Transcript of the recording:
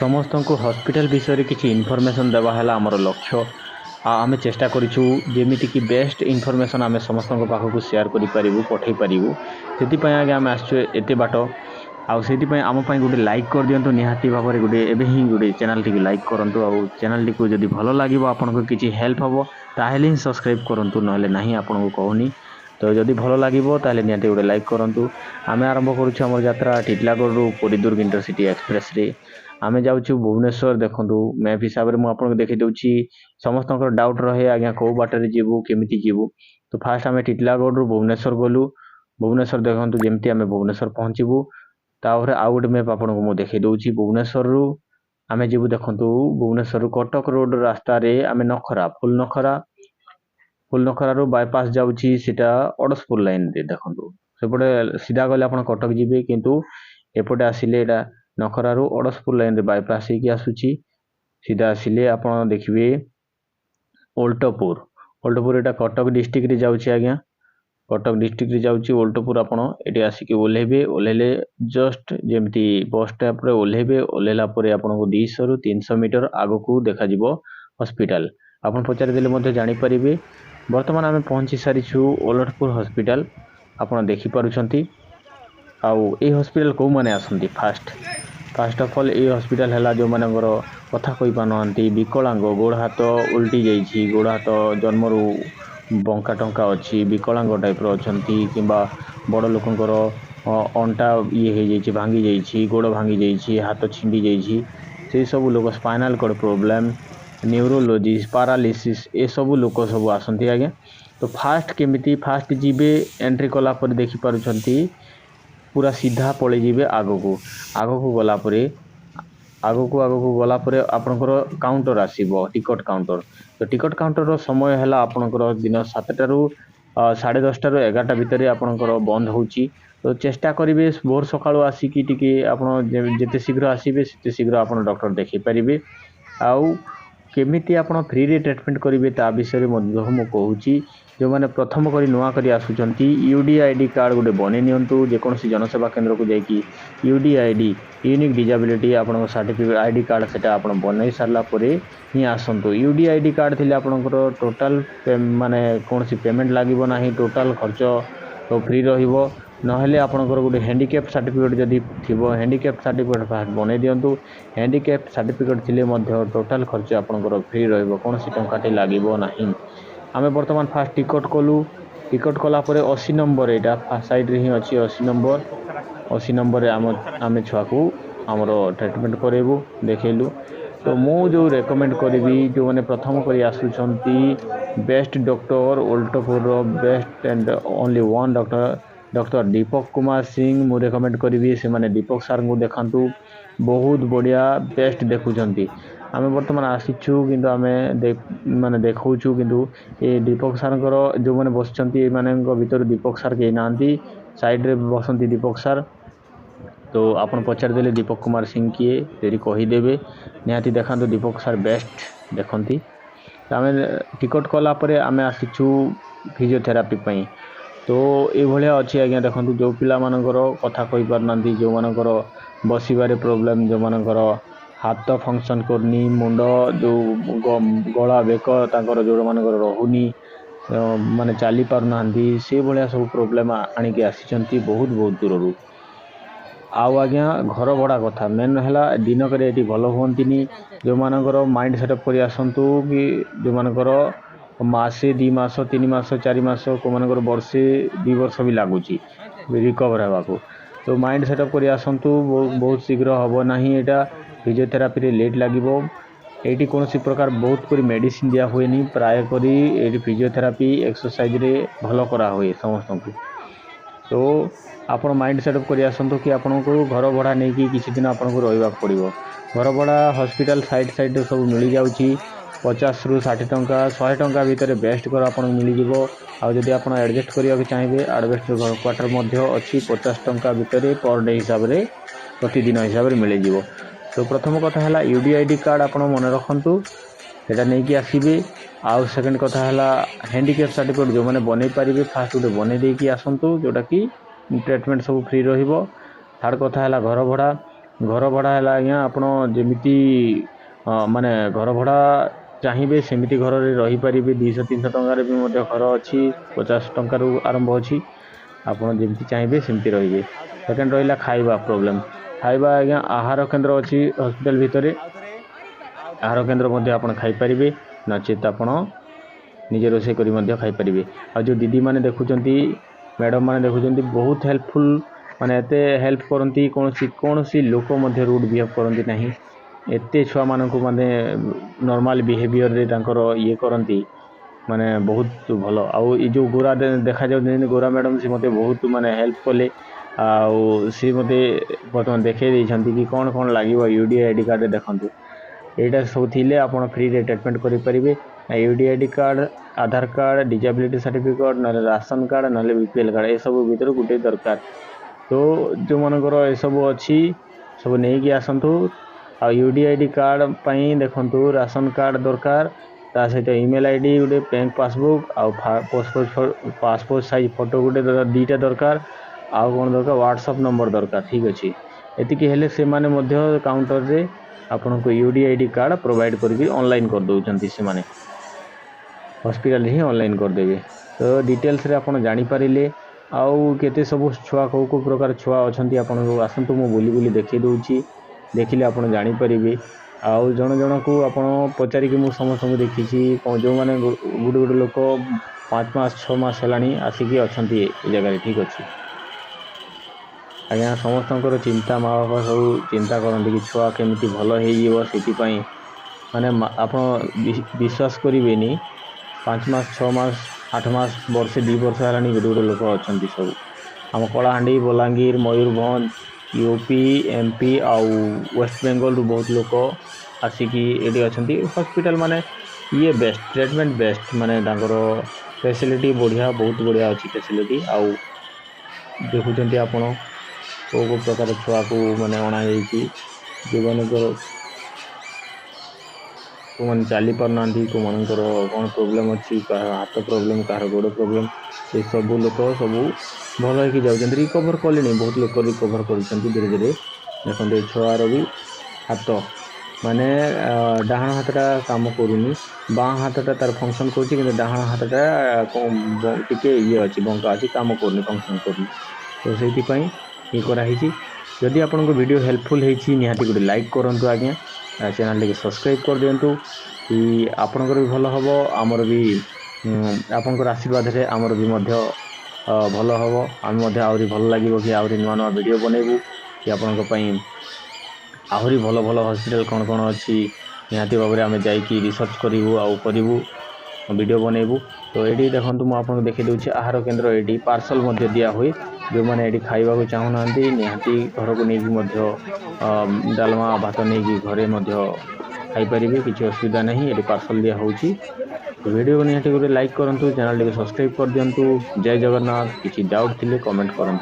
समस्त को हॉस्पिटल विषय किसी इनफॉरमेशन देवा है आमर लक्ष्य। आम चेष्टा करूँ जमीती कि बेस्ट इनफॉरमेशन आम समस्त पाखक शेयर करूँ पठे पारूँ से आगे आम आसते बाट आम गोटे लाइक कर दिंतु निहाती भाव में गोटे एवं ही गोटे चैनल टी लाइक करूँ आ चैनल टी जब भल लगे आपको किसी हेल्प हम ताहले ही सब्सक्राइब करूँ ना आपको कहूनी तो जदि भल लगे ताहले निहाती गोटे लाइक करूँ। आम आरंभ करुँ आम यात्रा टिटलागढ़ पुरी दुर्ग इंटरसिटी एक्सप्रेस रे आम जाऊँ भुवनेश्वर। देखूँ मैप हिसाब से मुझे देखी दूसरी समस्त डाउट रहे आज्ञा कौ बाटर जीवु केमी जीवु तो फास्ट आम टिटलागढ़ भुवनेश्वर गलु। भुवनेश्वर देखूँ जमती आम भुवनेश्वर पहुँचबू तापर आउ गोटे मैप आपको मुझे देखी दूसरी भुवनेश्वर आम जीवु। देखूँ भुवनेश्वर कटक रोड रास्ता आम नखरा फुल नखरा रू बायपास जाऊँगी सीटा अड़सपुर लाइन रे। देखूँ सेपटे सीधा गले आप कटक जी किंतु एपटे आसिले नखरा रू अड़सपुर लाइन रे बायपास होगी आसूची सीधा आसिले आप देखिए ओल्टपुर एटा कटक डिस्ट्रिक्ट रे जाऊँगी आज्ञा कटक डिस्ट्रिक्ट रे जाऊँगी ओल्टपुर आपड़ ये आसिक ओह्लेबे ओह्लेले जस्ट जमती बस स्टॉप रे ओह्लेबे ओह्लेला आपको 200 ରୁ 300 मीटर आग को देखा हॉस्पिटल आपन पचारि देले जानीपारे। बर्तमान आम पहुँची सारीछु ओलटपुर हॉस्पिटल आपड़ देखिपुंट आउ ये हॉस्पिटल कौ माने आसंती फास्ट ऑफ ऑल ये हॉस्पिटल है जो मानकर कथा कही पारना विकलांग गोड़ हाथ उल्टी जाइए गोड़ हाथ जन्मरू बंका टंका अच्छी विकलांग टाइप अच्छा कि बड़ लोकंर अंटा ये भांगी जाइए गोड़ भांगी जाइए हाथ छिंडी जाइए से सब लोग spinal cord problem neurologist paralysis ये सब लोक सब आसंती आज्ञा। तो फास्ट केमिति फास्ट जीवे एंट्री कला पर देखि पारुछंती पूरा सीधा पड़े जीवे आग को गला परे आपनकर काउंटर आसीबो टिकट काउंटर। तो टिकट काउंटर समय है आपनकर दिन 7टा ରୁ 10:30 ରୁ 11टा भितर आपनकर बंद होची। तो चेष्टा करेंगे भोर सकाळु आसिकी टिके आपण जेते शीघ्र आसीबे सेते शीघ्र आपण डॉक्टर देखि पारिबे। आउ केमिति आपण फ्री रे ट्रीटमेंट करेंगे ता विषय में मु कहूची जो मैंने प्रथम करी नुआ करी आसुचंती यूडीआईडी कार्ड गोटे बने नियंतु जेकोसी जनसेवा केंद्र को जाइकी यूडीआईडी यूनिक डिजाबिलिटी आपण सर्टिफिकेट आईडी कार्ड सेटा आपण बनै सारला परे ही आसंतु। यूडीआईडी कार्ड थिले आपणकर टोटाल माने कोनसी पेमेंट लागिबो नाही टोटाल खर्च तो फ्री रहिबो नहेले आपणकर गोटे हैंडिकैप सर्टिफिकेट जदि थिबो हैंडिकैप सर्टिफिकेट फास्ट बनै दियंतु। हैंडिकैप सर्टिफिकेट थिले मध्य टोटाल खर्च आपणकर फ्री रहिबो कोनसी टंकाटे लागिबो नाही। आम बर्तमान फास्ट टिकट कला परे 80 नंबर यहाँ साइड रे ही अच्छी 80 नंबर आम छुआ को आमर ट्रीटमेंट करेबू देखलु। तो मु जो रेकमेंड करी जो मैंने प्रथम करी आसुचंती बेस्ट डॉक्टर ओल्टपुर best and only one doctor Deepak Kumar Singh मु रेकमेंड करी से माने दीपक सार को देखातु बहुत बढ़िया बेस्ट देखुंट। आम बर्तमान आसीचु किंतु आम माने देखौछु किंतु ये दीपक सार जो मैंने बसचंती माने भीतर दीपक सार कहीं ना साइड रे बसंती दीपक सार। तो आपन पचार देले दीपक कुमार सिंह किए यदि कहीदेवे निहाती देखातु दीपक सार बेस्ट देखती। तो आम टिकट कला परे आम आसीचु फिजियोथेरापी पई। तो ये भाया अच्छी आज्ञा देखूँ जो पिला मानकर कथा कही पारना जो मानकर बसबारे प्रोब्लेम जो मानकर हाथ फंक्शन करनी मुंड जो गला बेक तांकर जो मानकर रहुनी माने चली पारना से भाया सब प्रोब्लेम आणिक आसी बहुत दूर आउ आज्ञा घर भड़ा कथा मेन है दिनक ये भल हमें जो मानकर माइंड सेटअप कर आसतु कि जो मानकर मासे 2 मास 3 मास 4 मास को मानकर वर्षे 2 वर्ष भी लगुच रिकवर होगा को। तो माइंड सेटअप कर आसतु बहुत शीघ्र हम ना यहाँ फिजियोथेरापी रे लेट लगे ये कौन प्रकार बहुत कोई मेडिसिन दिया हुए नहीं प्राय करी ये फिजियोथेरापी एक्सरसाइज रे भल करा हुए समस्त को। तो आपण माइंड सेटअप कर आसतु कि आपन को घर भड़ा नहीं कि किसी दिन आपन को रहा पड़ो घर भड़ा हॉस्पिटल साइड सब मिल जाऊँगी 50 ରୁ 60 टंका 100 टंका भितर बेस्ट घर आपन मिल आदि आप एडजस्ट करने चाहिए एडजस्ट घर क्वार्टर अच्छी 50 टंका भितर पर डे हिसाब से प्रतिदिन हिसाब से मिल जाव। तो प्रथम कथा है यूडीआईडी कार्ड आप मन रखु सेटा नहीं कि आसबे। आउ सेकेंड कथा है हैंडिकैप सर्टिफिकेट जो मैंने बन पारे फास्ट गोटे बन देकी आसतु जोटा कि ट्रीटमेंट सब फ्री रहिबो। थर्ड कथा है घर भड़ा घर भड़ा है आज्ञा आपण जमी माने घर भड़ा चाहिए सेमती घर रहीपर 200-300 टकर भी घर अच्छी 50 टकर आरंभ अच्छी आपड़ जमी चाहिए सेमती रे। सेकेंड रहा खाଇବା प्रोब्लेम खाଇବା आज्ञा आहार केन्द्र अच्छी हॉस्पिटल भितर आहार केन्द्र आप खाईपारे नचेत आप निजे रोषे कर खाईपारे। आ जो दीदी मैंने देखुं मैडम मैंने देखुं बहुत हेल्पफुल माने एते हेल्प करती कौन सी लोक रूड बिहेव करती ना एत छुआ मानक माने नॉर्मल बिहेवियर रे ये करती माने बहुत भल। आउ जो गोरा देखा जाऊँ गोरा मैडम सी मते बहुत माने हेल्प कले सी मते बर्तमान देखे कि कौन कौन लगे यूडीआई आईडी कार्ड देखूँ यहाँ सब थी आप फ्री रे ट्रीटमेंट करेंगे। यूडीआई आईडी कार्ड आधार कार्ड डिसेबिलिटी सर्टिफिकेट ना राशन कार्ड ना बीपीएल कार्ड ये सब भर गोटे दरकार। तो जो मनकर ये सब अच्छी सब नहीं कि आसतु आ यूडीआई आईडी कार्ड पाई देखु राशन कार्ड दरकार ता सहित ईमेल आईडी गोटे बैंक पासबुक आ पासपोर्ट साइज फोटो गोटे 2टा दरकार आउ कौन दरकार व्हाट्सएप नंबर दरकार ठीक अच्छे एतिकी हेले से माने मध्य काउंटर रे आपन को यूडीआई आईडी कार्ड प्रोवाइड करके ऑनलाइन कर दउचंती से माने हॉस्पिटल ही ऑनलाइन कर देबे। तो डिटेल्स रे आपन जानि पारिले आउ केते सब छुआ को प्रकार छुआ अच्छा आपन को आसतु मु बुली बुली देखी दूची देखिले आपन जानि परिबे। आउ जण जण को आपन पचारिक मु समस्त देखी जो माने गुड गुड लोक 5 मास 6 मास हेलानी आसिकी अच्छी जगह ठीक अच्छे। आज्ञा समस्त चिंता माँ बापा सब चिंता करते कि छुआ केमी भल हो माने आप विश्वास करें 5 मास 6 मास 8 मास वर्षे 2 वर्ष है गोटे गोटे लोक अच्छा सब आम कलाहांडी बलांगीर मयूरभंज यूपी एमपी आउ वेस्ट बेंगल रु बहुत लोक आसिकी ये अच्छा हॉस्पिटल माने ये बेस्ट ट्रीटमेंट बेस्ट माने फैसिलिटी बढ़िया बहुत बढ़िया अच्छी फैसिलिटी आउ देखुं आपण को प्रकार छुआ को माने अणा जो मानकर मैंने चली पारना को मानकर कौन प्रोब्लेम अच्छी हाथ प्रोब्लेम कह गोड़ प्रोब्लेम ये सब लोक सब भल हो जाऊँ रिकवर कले बहुत लोक रिकवर कर धीरे धीरे देखते छुआर भी हाथ माने डाहाण हाथटा काम करूनी बाँ हाथटा तार फंक्शन कर डाहाण हाथटा टिके ये अच्छी बंका अच्छी काम करनी फंक्शन करनी। तो से ये कराई जदि आपन को वीडियो हेल्पफुल होती निहाती गोटे लाइक करूँ आज्ञा चैनल के सब्सक्राइब कर दिंतु कि आपनकर भी भल हम आमर भी आपनकर आशीर्वाद रे आमर भी मध्य भल हम आम आहरी भल लगे कि आहरी नुआ नुआ वीडियो बनइबू कि आपन आहरी भल भल हॉस्पिटल कौन कौन अच्छी निहाती भाव में आम जाकि रिसर्च करूँ आउ करूँ वीडियो बनइबू। तो ये देखो मुझे आपको देखी दूसरी आहार केन्द्र ये पार्सल दिया हुए जो मैंने ये खावा को चाहूना निहाती घर को लेकिन डालमा भात नहीं घरे खाईपारे किसी असुविधा नहीं ये पार्सल दिया होची। तो वीडियो को निहाती गोटे लाइक करूँ चैनल के सब्सक्राइब कर दिंतु। जय जगन्नाथ। किसी डाउट थिले कमेंट करूँ।